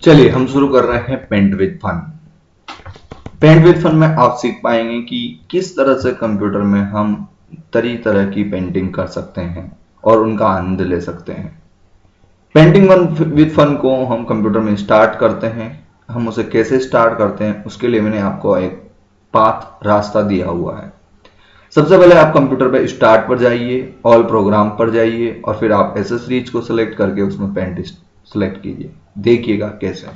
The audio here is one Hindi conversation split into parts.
चलिए हम शुरू कर रहे हैं paint with fun. Paint with fun में आप सीख पाएंगे कि किस तरह से कंप्यूटर में हम तरह तरह की पेंटिंग कर सकते हैं और उनका आनंद ले सकते हैं। पेंटिंग विद फन को हम कंप्यूटर में स्टार्ट करते हैं। हम उसे कैसे स्टार्ट करते हैं उसके लिए मैंने आपको एक रास्ता दिया हुआ है। सबसे पहले आप कंप्यूटर पे स्टार्ट पर जाइए, ऑल प्रोग्राम पर जाइए और फिर आप एसेसरीज को सिलेक्ट करके उसमें पेंट सिलेक्ट कीजिए। देखिएगा कैसे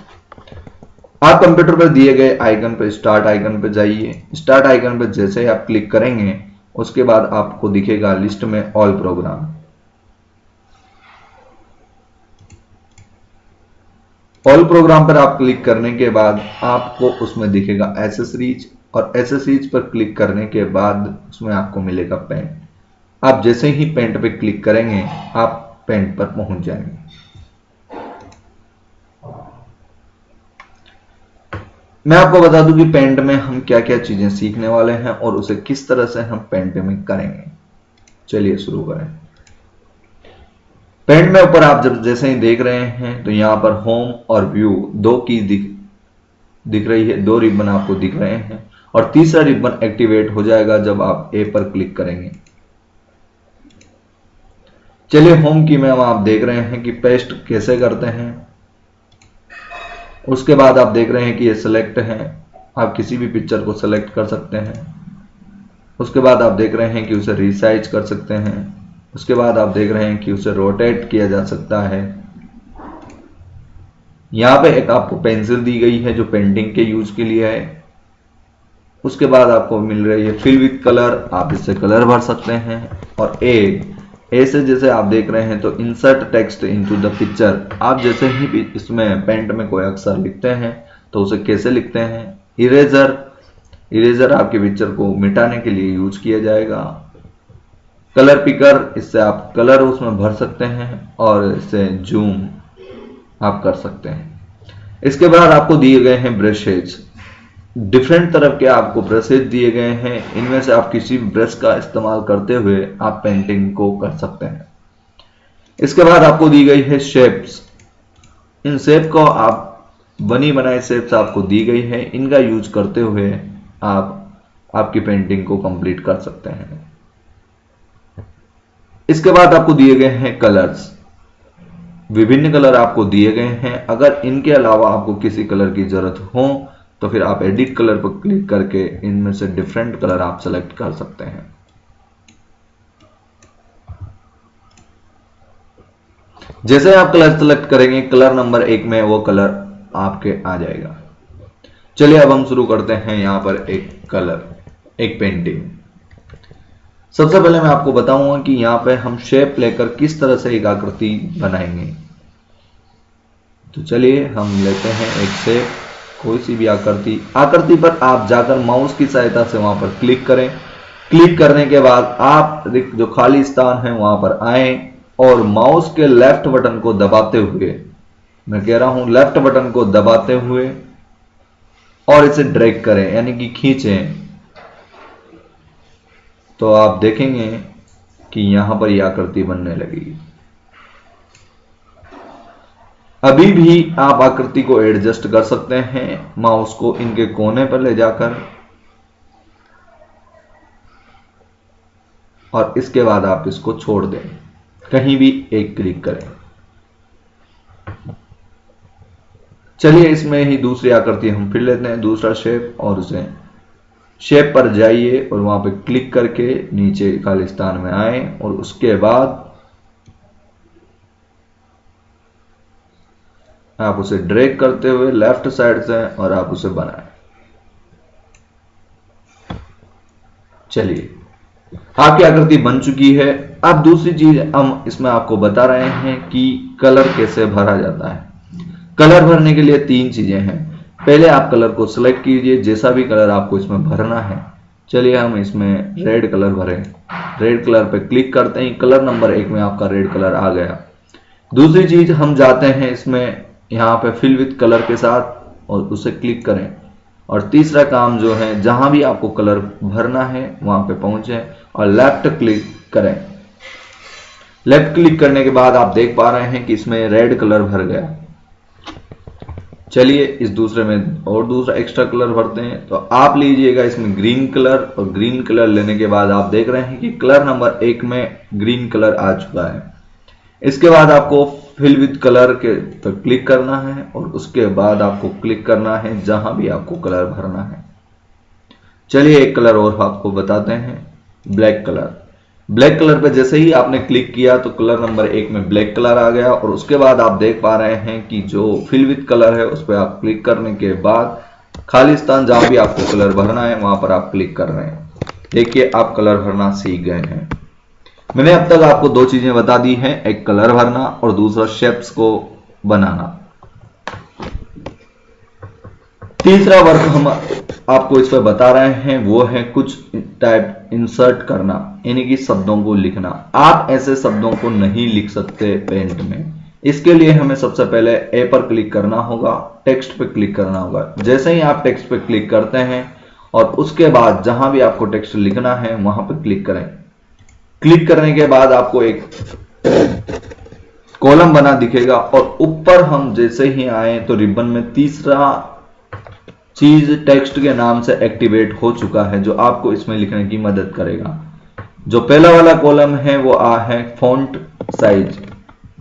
आप कंप्यूटर पर दिए गए आइकन पर स्टार्ट आइकन पर जाइए। स्टार्ट आइकन पर जैसे ही आप क्लिक करेंगे उसके बाद आपको दिखेगा लिस्ट में ऑल प्रोग्राम। ऑल प्रोग्राम पर आप क्लिक करने के बाद आपको उसमें दिखेगा एसेसरीज और एसेसरीज पर क्लिक करने के बाद उसमें आपको मिलेगा पेंट। आप जैसे ही पेंट पे क्लिक करेंगे आप पेंट पर पहुंच जाएंगे। मैं आपको बता दूं कि पेंट में हम क्या क्या चीजें सीखने वाले हैं और उसे किस तरह से हम पेंट में करेंगे। चलिए शुरू करें। पेंट में ऊपर आप जब जैसे ही देख रहे हैं तो यहां पर होम और व्यू दो की दिख रही है, दो रिबन आपको दिख रहे हैं और तीसरा रिबन एक्टिवेट हो जाएगा जब आप ए पर क्लिक करेंगे। चलिए होम की में आप देख रहे हैं कि पेस्ट कैसे करते हैं। उसके बाद आप देख रहे हैं कि ये सिलेक्ट है, आप किसी भी पिक्चर को सिलेक्ट कर सकते हैं। उसके बाद आप देख रहे हैं कि उसे रिसाइज कर सकते हैं। उसके बाद आप देख रहे हैं कि उसे रोटेट किया जा सकता है। यहां पे एक आपको पेंसिल दी गई है जो पेंटिंग के यूज के लिए है। उसके बाद आपको मिल रही है फिल विद कलर, आप इससे कलर भर सकते हैं। और ए से जैसे आप देख रहे हैं तो insert text into the picture, आप जैसे ही इसमें पेंट में कोई अक्षर लिखते हैं तो उसे कैसे लिखते हैं। इरेजर आपके पिक्चर को मिटाने के लिए यूज किया जाएगा। कलर पिकर, इससे आप कलर उसमें भर सकते हैं और इससे जूम आप कर सकते हैं। इसके बाद आपको दिए गए हैं ब्रशेज, डिफरेंट तरह के आपको ब्रशेज दिए गए हैं। इनमें से आप किसी भी ब्रश का इस्तेमाल करते हुए आप पेंटिंग को कर सकते हैं। इसके बाद आपको दी गई है शेप्स। इन शेप को आप बनी बनाई शेप्स आपको दी गई है, इनका यूज करते हुए आप आपकी पेंटिंग को कंप्लीट कर सकते हैं। इसके बाद आपको दिए गए हैं कलर्स, विभिन्न कलर आपको दिए गए हैं। अगर इनके अलावा आपको किसी कलर की जरूरत हो तो फिर आप एडिट कलर पर क्लिक करके इनमें से डिफरेंट कलर आप सेलेक्ट कर सकते हैं। जैसे आप कलर सेलेक्ट करेंगे कलर नंबर 1 में वो कलर आपके आ जाएगा। चलिए अब हम शुरू करते हैं यहां पर एक पेंटिंग। सबसे पहले मैं आपको बताऊंगा कि यहां पे हम शेप लेकर किस तरह से एक आकृति बनाएंगे। तो चलिए हम लेते हैं एक शेप, कोई सी भी आकृति पर आप जाकर माउस की सहायता से वहां पर क्लिक करें। क्लिक करने के बाद आप जो खाली स्थान है वहां पर आए और माउस के लेफ्ट बटन को दबाते हुए, मैं कह रहा हूं लेफ्ट बटन को दबाते हुए और इसे ड्रैग करें यानी कि खींचें, तो आप देखेंगे कि यहां पर यह आकृति बनने लगेगी। अभी भी आप आकृति को एडजस्ट कर सकते हैं माउस को इनके कोने पर ले जाकर, और इसके बाद आप इसको छोड़ दें, कहीं भी एक क्लिक करें। चलिए इसमें ही दूसरी आकृति हम फिर लेते हैं, दूसरा शेप, और उसे शेप पर जाइए और वहां पे क्लिक करके नीचे खाली स्थान में आए और उसके बाद आप उसे ड्रैग करते हुए लेफ्ट साइड से और आप उसे बनाएं। चलिए आपकी आकृति बन चुकी है। अब दूसरी चीज हम इसमें आपको बता रहे हैं कि कलर कैसे भरा जाता है। कलर भरने के लिए 3 चीजें हैं। पहले आप कलर को सिलेक्ट कीजिए, जैसा भी कलर आपको इसमें भरना है। चलिए हम इसमें रेड कलर भरें। रेड कलर पे क्लिक करते ही कलर नंबर 1 में आपका रेड कलर आ गया। दूसरी चीज हम जाते हैं इसमें यहाँ पे फिल विद कलर के साथ और उसे क्लिक करें। और तीसरा काम जो है, जहां भी आपको कलर भरना है वहां पे पहुंचे और लेफ्ट क्लिक करें। लेफ्ट क्लिक करने के बाद आप देख पा रहे हैं कि इसमें रेड कलर भर गया। चलिए इस दूसरे में और दूसरा एक्स्ट्रा कलर भरते हैं। तो आप लीजिएगा इसमें ग्रीन कलर, और ग्रीन कलर लेने के बाद आप देख रहे हैं कि कलर नंबर 1 में ग्रीन कलर आ चुका है। इसके बाद आपको फिल विद कलर के पर क्लिक करना है और उसके बाद आपको क्लिक करना है जहां भी आपको कलर भरना है। चलिए एक कलर और आपको बताते हैं, ब्लैक कलर। ब्लैक कलर पे जैसे ही आपने क्लिक किया तो कलर नंबर 1 में ब्लैक कलर आ गया, और उसके बाद आप देख पा रहे हैं कि जो फिल विद कलर है उस पर आप क्लिक करने के बाद खाली स्थान जहां भी आपको कलर भरना है वहां पर आप क्लिक कर रहे हैं। देखिए आप कलर भरना सीख गए हैं। मैंने अब तक आपको दो चीजें बता दी हैं, एक कलर भरना और दूसरा शेप्स को बनाना। तीसरा वर्क हम आपको इस पर बता रहे हैं वो है कुछ टाइप इंसर्ट करना, यानी कि शब्दों को लिखना। आप ऐसे शब्दों को नहीं लिख सकते पेंट में। इसके लिए हमें सबसे पहले ए पर क्लिक करना होगा, टेक्स्ट पे क्लिक करना होगा। जैसे ही आप टेक्स्ट पे क्लिक करते हैं और उसके बाद जहां भी आपको टेक्स्ट लिखना है वहां पर क्लिक करें। क्लिक करने के बाद आपको एक कॉलम बना दिखेगा और ऊपर हम जैसे ही आए तो रिबन में तीसरा चीज टेक्स्ट के नाम से एक्टिवेट हो चुका है, जो आपको इसमें लिखने की मदद करेगा। जो पहला वाला कॉलम है वो है font size,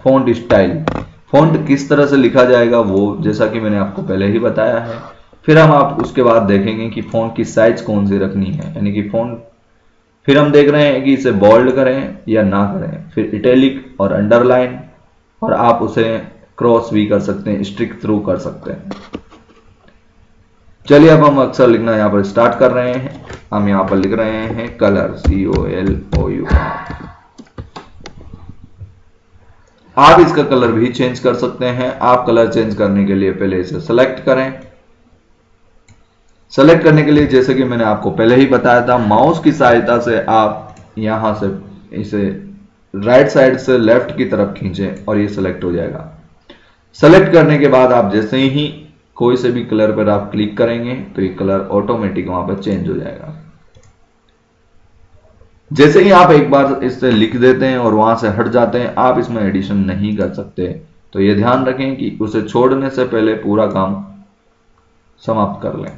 font style. Font किस तरह से लिखा जाएगा वो जैसा कि मैंने आपको पहले ही बताया है। फिर हम आप उसके बाद देखेंगे कि फॉन्ट की साइज कौन सी रखनी है, यानी कि फॉन्ट। फिर हम देख रहे हैं कि इसे बोल्ड करें या ना करें, फिर इटैलिक और अंडरलाइन, और आप उसे क्रॉस भी कर सकते हैं, स्ट्रिक थ्रू कर सकते हैं। चलिए अब हम अक्षर लिखना यहाँ पर स्टार्ट कर रहे हैं। हम यहाँ पर लिख रहे हैं कलर, COLOUR। आप इसका कलर भी चेंज कर सकते हैं। आप कलर चेंज करने के लिए पहले इसे सेलेक्ट करें। सेलेक्ट करने के लिए जैसे कि मैंने आपको पहले ही बताया था, माउस की सहायता से आप यहां से इसे राइट साइड से लेफ्ट की तरफ खींचें और ये सेलेक्ट हो जाएगा। सेलेक्ट करने के बाद आप जैसे ही कोई से भी कलर पर आप क्लिक करेंगे तो ये कलर ऑटोमेटिक वहां पर चेंज हो जाएगा। जैसे ही आप एक बार इससे लिख देते हैं और वहां से हट जाते हैं, आप इसमें एडिशन नहीं कर सकते। तो ये ध्यान रखें कि उसे छोड़ने से पहले पूरा काम समाप्त कर लें।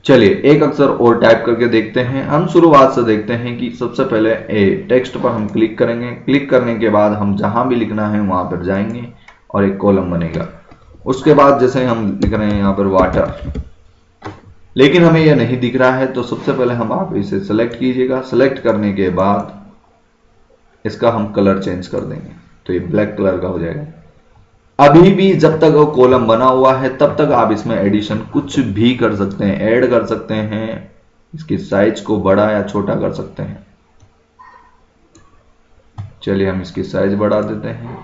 चलिए एक अक्षर और टाइप करके देखते हैं। हम शुरुआत से देखते हैं कि सबसे पहले टेक्स्ट पर हम क्लिक करेंगे। क्लिक करने के बाद हम जहां भी लिखना है वहां पर जाएंगे और एक कॉलम बनेगा। उसके बाद जैसे हम लिख रहे हैं यहाँ पर वाटर, लेकिन हमें यह नहीं दिख रहा है, तो सबसे पहले हम आप इसे सेलेक्ट कीजिएगा। सेलेक्ट करने के बाद इसका हम कलर चेंज कर देंगे तो ये ब्लैक कलर का हो जाएगा। अभी भी जब तक वो कॉलम बना हुआ है तब तक आप इसमें एडिशन कुछ भी कर सकते हैं, ऐड कर सकते हैं, इसकी साइज को बड़ा या छोटा कर सकते हैं। चलिए हम इसकी साइज बढ़ा देते हैं।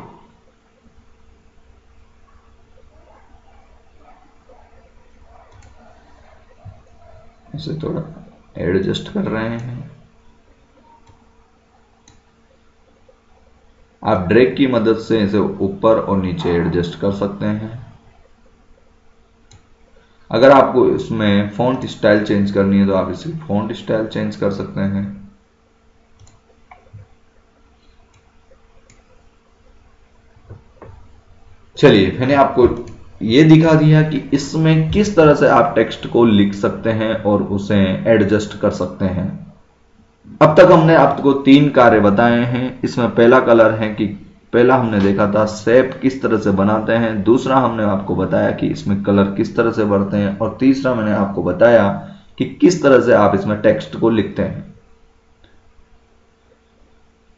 इसे थोड़ा एडजस्ट कर रहे हैं। आप ड्रैग की मदद से इसे ऊपर और नीचे एडजस्ट कर सकते हैं। अगर आपको इसमें फॉन्ट स्टाइल चेंज करनी है तो आप इसे फॉन्ट स्टाइल चेंज कर सकते हैं। चलिए मैंने आपको ये दिखा दिया कि इसमें किस तरह से आप टेक्स्ट को लिख सकते हैं और उसे एडजस्ट कर सकते हैं। अब तक हमने आपको 3 कार्य बताए हैं। इसमें पहला कलर है कि पहला हमने देखा था शेप किस तरह से बनाते हैं, दूसरा हमने आपको बताया कि इसमें कलर किस तरह से भरते हैं, और तीसरा मैंने आपको बताया कि किस तरह से आप इसमें टेक्स्ट को लिखते हैं।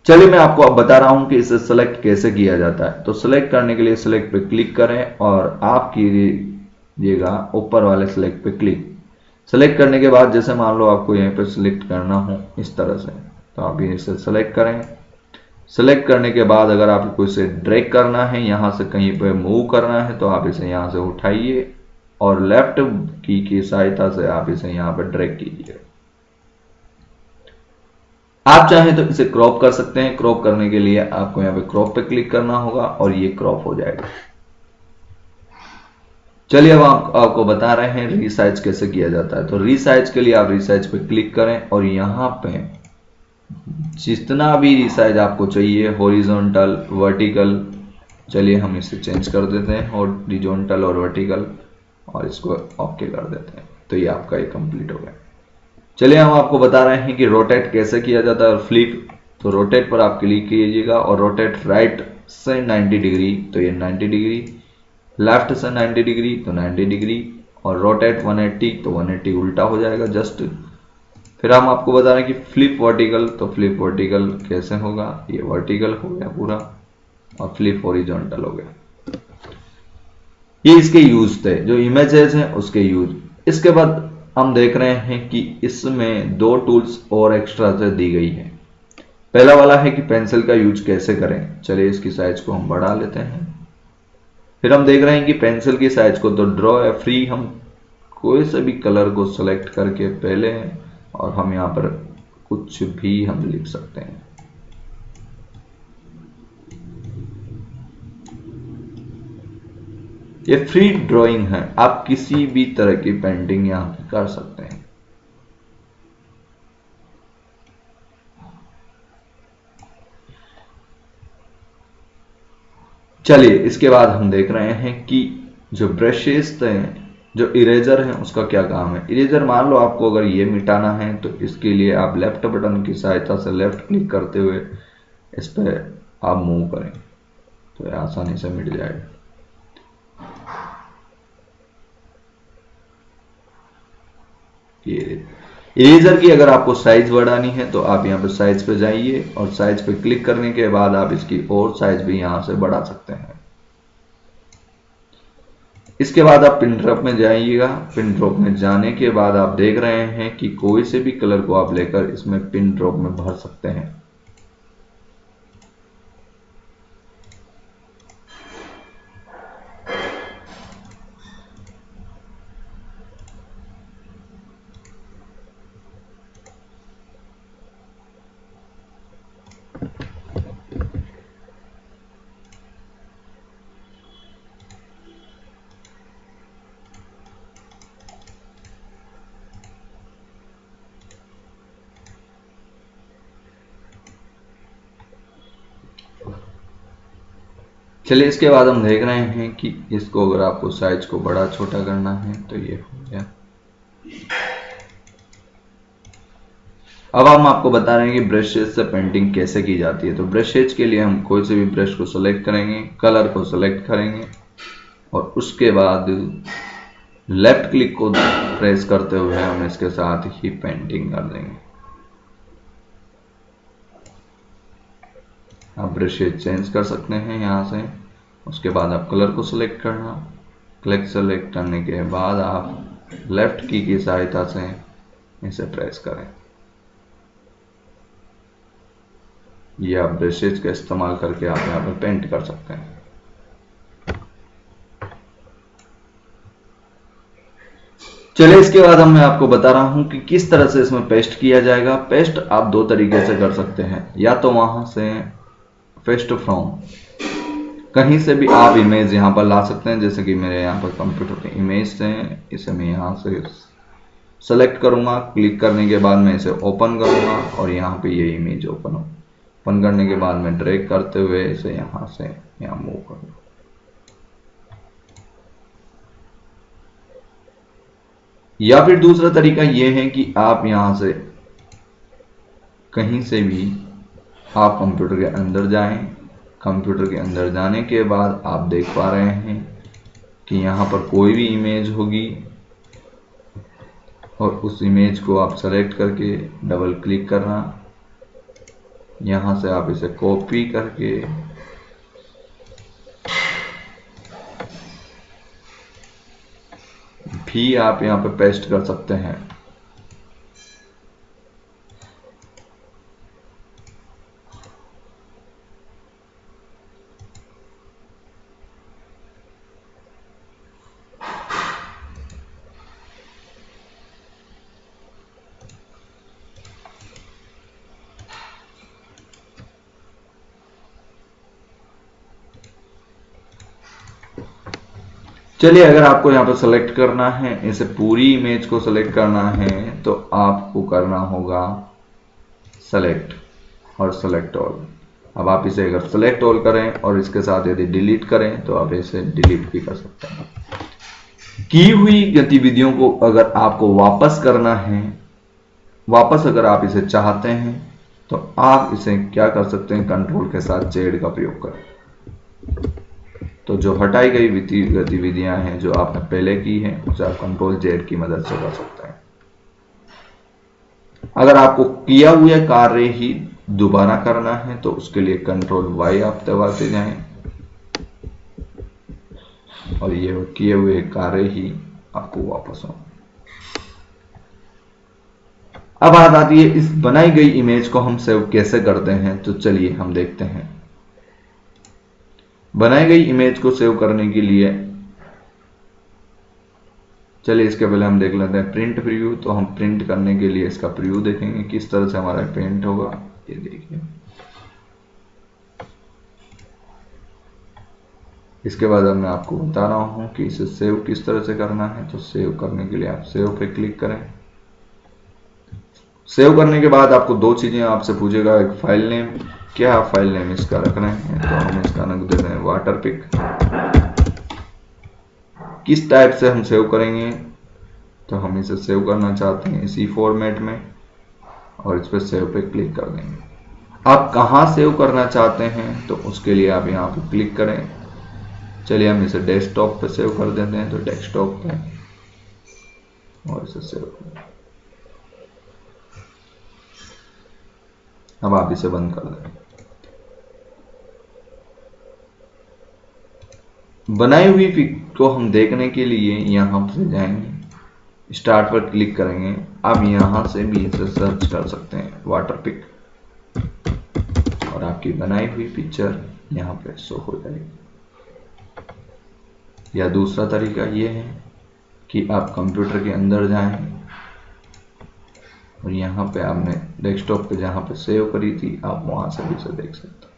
चलिए मैं आपको अब बता रहा हूं कि इसे सेलेक्ट कैसे किया जाता है। तो सेलेक्ट करने के लिए सेलेक्ट पे क्लिक करें और आप कीजिएगा ऊपर वाले सेलेक्ट पे क्लिक। सेलेक्ट करने के बाद जैसे मान लो आपको यहीं पे सिलेक्ट करना हो इस तरह से, तो आप इसे सेलेक्ट करें। सेलेक्ट करने के बाद अगर आपको इसे ड्रैग करना है, यहां से कहीं पे मूव करना है, तो आप इसे यहां से उठाइए और लेफ्ट की सहायता से आप इसे यहां पर ड्रैग कीजिए। आप चाहें तो इसे क्रॉप कर सकते हैं। क्रॉप करने के लिए आपको यहां पे क्रॉप पे क्लिक करना होगा और ये क्रॉप हो जाएगा। चलिए अब आपको बता रहे हैं रीसाइज कैसे किया जाता है। तो रीसाइज के लिए आप रीसाइज पे क्लिक करें और यहां पे जितना भी रिसाइज आपको चाहिए, हॉरिजॉन्टल, वर्टिकल, चलिए हम इसे चेंज कर देते हैं हॉरिजॉन्टल और वर्टिकल, और इसको ओके कर देते हैं। तो ये आपका ये कंप्लीट हो गया। चलिए हम आपको बता रहे हैं कि रोटेट कैसे किया जाता है और फ्लिप। तो रोटेट पर आप क्लिक कीजिएगा और रोटेट राइट से 90 डिग्री, तो ये 90 डिग्री, लेफ्ट से 90 डिग्री तो 90 डिग्री, और रोटेट 180 तो 180 उल्टा हो जाएगा जस्ट। फिर हम आपको बता रहे हैं कि फ्लिप वर्टिकल, तो फ्लिप वर्टिकल कैसे होगा, ये वर्टिकल हो गया पूरा, और फ्लिप हॉरिजॉन्टल हो गया। ये इसके यूज थे, जो इमेजेस हैं उसके यूज। इसके बाद हम देख रहे हैं कि इसमें दो टूल्स और एक्स्ट्रा से दी गई है। पहला वाला है कि पेंसिल का यूज कैसे करें। चलिए इसकी साइज को हम बढ़ा लेते हैं। फिर हम देख रहे हैं कि पेंसिल की साइज को, तो ड्रॉ या फ्री, हम कोई से भी कलर को सेलेक्ट करके पहले, और हम यहाँ पर कुछ भी हम लिख सकते हैं। ये फ्री ड्राइंग है, आप किसी भी तरह की पेंटिंग यहाँ पे कर सकते हैं। चलिए इसके बाद हम देख रहे हैं कि जो ब्रशेस हैं, जो इरेजर है उसका क्या काम है। इरेजर, मान लो आपको अगर ये मिटाना है तो इसके लिए आप लेफ्ट बटन की सहायता से लेफ्ट क्लिक करते हुए इस पर आप मूव करें तो ये आसानी से मिट जाएगा। ये इरेजर की अगर आपको साइज बढ़ानी है तो आप यहाँ पे साइज पे जाइए और साइज पे क्लिक करने के बाद आप इसकी और साइज भी यहाँ से बढ़ा सकते हैं। इसके बाद आप पिन ड्रॉप में जाइएगा। पिन ड्रॉप में जाने के बाद आप देख रहे हैं कि कोई से भी कलर को आप लेकर इसमें पिन ड्रॉप में भर सकते हैं। चलिए इसके बाद हम देख रहे हैं कि इसको अगर आपको साइज को बड़ा छोटा करना है तो ये हो गया। अब हम आपको बता रहे हैं कि ब्रशेज से पेंटिंग कैसे की जाती है। तो ब्रशेज के लिए हम कोई से भी ब्रश को सेलेक्ट करेंगे, कलर को सेलेक्ट करेंगे और उसके बाद लेफ्ट क्लिक को प्रेस करते हुए हम इसके साथ ही पेंटिंग कर देंगे। आप ब्रशेज चेंज कर सकते हैं यहाँ से। उसके बाद आप कलर को सिलेक्ट करना, क्लिक सेलेक्ट करने के बाद आप लेफ्ट की सहायता से इसे प्रेस करें। ये आप ब्रशेज का इस्तेमाल करके आप यहाँ पर पेंट कर सकते हैं। चलिए इसके बाद मैं आपको बता रहा हूं कि किस तरह से इसमें पेस्ट किया जाएगा। पेस्ट आप दो तरीके से कर सकते हैं, या तो वहां से पेस्ट फ्रॉम, कहीं से भी आप इमेज यहां पर ला सकते हैं। जैसे कि मेरे यहाँ पर कंप्यूटर पे इमेज है, इसे मैं यहाँ से सेलेक्ट करूंगा, क्लिक करने के बाद मैं इसे ओपन करूंगा और यहाँ पे ये इमेज ओपन करने के बाद मैं ड्रैग करते हुए इसे यहाँ से यहाँ मूव करूंगा। या फिर दूसरा तरीका यह है कि आप यहां से कहीं से भी आप कंप्यूटर के अंदर जाएं। कंप्यूटर के अंदर जाने के बाद आप देख पा रहे हैं कि यहां पर कोई भी इमेज होगी और उस इमेज को आप सेलेक्ट करके डबल क्लिक करना, यहां से आप इसे कॉपी करके भी आप यहां पे पेस्ट कर सकते हैं। चलिए अगर आपको यहाँ पर सेलेक्ट करना है, इसे पूरी इमेज को सेलेक्ट करना है तो आपको करना होगा सेलेक्ट, और सेलेक्ट ऑल। अब आप इसे अगर सेलेक्ट ऑल करें और इसके साथ यदि डिलीट करें तो आप इसे डिलीट भी कर सकते हैं। की हुई गतिविधियों को अगर आपको वापस करना है, वापस अगर आप इसे चाहते हैं तो आप इसे क्या कर सकते हैं, कंट्रोल के साथ जेड का प्रयोग करें। तो जो हटाई गई गतिविधियां हैं जो आपने पहले की हैं उसे आप कंट्रोल जेड की मदद से कर सकते हैं। अगर आपको किया हुआ कार्य ही दोबारा करना है तो उसके लिए कंट्रोल वाई आप दबाते जाएं और ये किए हुए कार्य ही आपको वापस हो। अब बात आती है इस बनाई गई इमेज को हम सेव कैसे करते हैं, तो चलिए हम देखते हैं। बनाई गई इमेज को सेव करने के लिए चलिए इसके पहले हम देख लेते हैं प्रिंट प्रीव्यू। तो हम प्रिंट करने के लिए इसका प्रीव्यू देखेंगे किस तरह से हमारा प्रिंट होगा। ये देखिए, इसके बाद अब मैं आपको बता रहा हूं कि इसे सेव किस तरह से करना है। तो सेव करने के लिए आप सेव पे क्लिक करें। सेव करने के बाद आपको दो चीजें आपसे पूछेगा, एक फाइल नेम, क्या आप फाइल नेम इसका रख रहे हैं, तो हम इसका रख देते हैं वाटर पिक। किस टाइप से हम सेव करेंगे, तो हम इसे सेव करना चाहते हैं इसी फॉर्मेट में और इस पर सेव पे क्लिक कर देंगे। आप कहां सेव करना चाहते हैं तो उसके लिए आप यहां पे क्लिक करें। चलिए हम इसे डेस्कटॉप पे सेव कर देते हैं, तो डेस्कटॉप पे और इसे सेव करें। अब आप इसे बंद कर दें। बनाई हुई पिक को हम देखने के लिए यहां से जाएंगे, स्टार्ट पर क्लिक करेंगे। आप यहां से भी इसे सर्च कर सकते हैं वाटर पिक और आपकी बनाई हुई पिक्चर यहां पे शो हो जाएगी। या दूसरा तरीका यह है कि आप कंप्यूटर के अंदर जाएं और यहाँ पे आपने डेस्कटॉप पे जहाँ पे सेव करी थी आप वहां से भी इसे देख सकते हैं।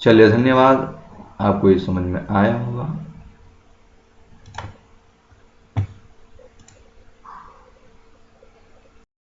चलिए धन्यवाद, आपको ये समझ में आया होगा।